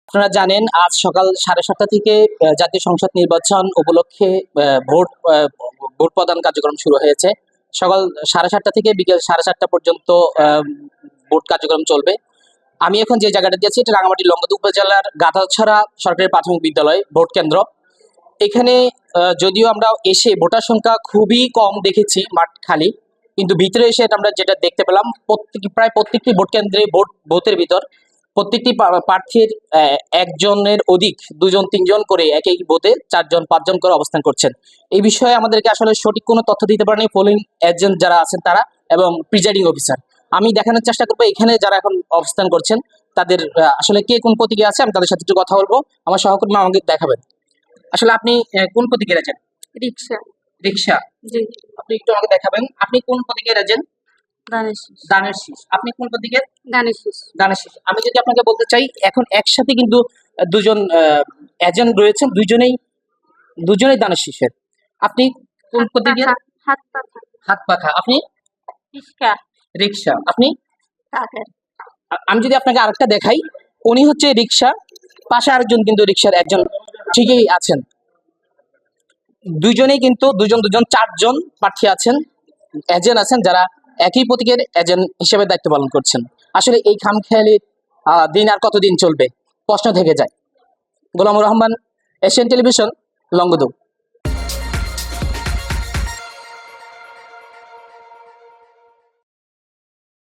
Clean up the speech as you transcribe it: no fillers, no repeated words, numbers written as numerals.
আপনারা জানেন আজ সকাল 7:30 থেকে জাতীয় সংসদ নির্বাচন উপলক্ষে ভোট ভোট প্রদান কার্যক্রম শুরু হয়েছে। সকাল 7:30 থেকে বিকেল 4:30 পর্যন্ত ভোট কার্যক্রম চলবে। আমি এখন যে জায়গাটাতে আছি এটা রাঙামাটি লংগদু উপজেলার গাধাছড়া সরকারি প্রাথমিক বিদ্যালয় ভোট কেন্দ্র। এখানে যদিও আমরা এসে ভোটার সংখ্যা খুবই কম দেখেছি, মাঠ খালি, কিন্তু ভিতরে এসে আমরা যেটা দেখতে পেলাম প্রায় প্রত্যেকটি ভোট কেন্দ্রে ভোটের ভিতর প্রত্যেকটি প্রার্থীর একজনের অধিক 2জন 3জন করে এক এক বুথে 4জন 5জন করে অবস্থান করছেন। এই বিষয়ে আমাদেরকে আসলে সঠিক কোনো তথ্য দিতে পারেনি পোলিং এজেন্ট যারা আছেন তারা এবং প্রিজাইডিং অফিসার। আমি দেখানোর চেষ্টা করবো এখানে যারা এখন অবস্থান করছেন তাদের আসলে কে কোন প্রতীকে আছে, আমি তাদের সাথে একটু কথা বলবো। আমার সহকর্মী আমাকে দেখাবেন। আসলে আপনি কোন প্রতীকের এজেন্ট? রিক্সা। রিক্সা। জি। আপনি একটু আমাকে দেখাবেন আপনি কোন প্রতীকের এজেন্ট? দানের শীষ। দানের শীষ। আপনি কোন প্রতীকের? দানের শীষ। দানের শীষ। আমি যদি আপনাকে বলতে চাই এখন একসাথে কিন্তু দুজন এজেন্ট রয়েছেন, দুজনেই দানের শীষের। আপনি কোন প্রতীকের? হাত পাখা। হাত পাখা। আপনি? রিক্সা। রিক্সা। আপনি? কাকের। আমি যদি আপনাকে আরেকটা দেখাই, উনি হচ্ছে রিক্সা, পাশে আরেকজন কিন্তু রিক্সার একজন ঠিকই আছেন। দুইজনেই কিন্তু দুজন 4জন প্রার্থী আছেন, এজেন্ট আছেন যারা একই প্রতীকের এজেন্ট হিসেবে দায়িত্ব পালন করছেন। আসলে এই খামখেয়ালি দিন আর কতদিন চলবে প্রশ্ন থেকে যায়। গোলামুর রহমান, এশিয়ান টেলিভিশন, লংগদু।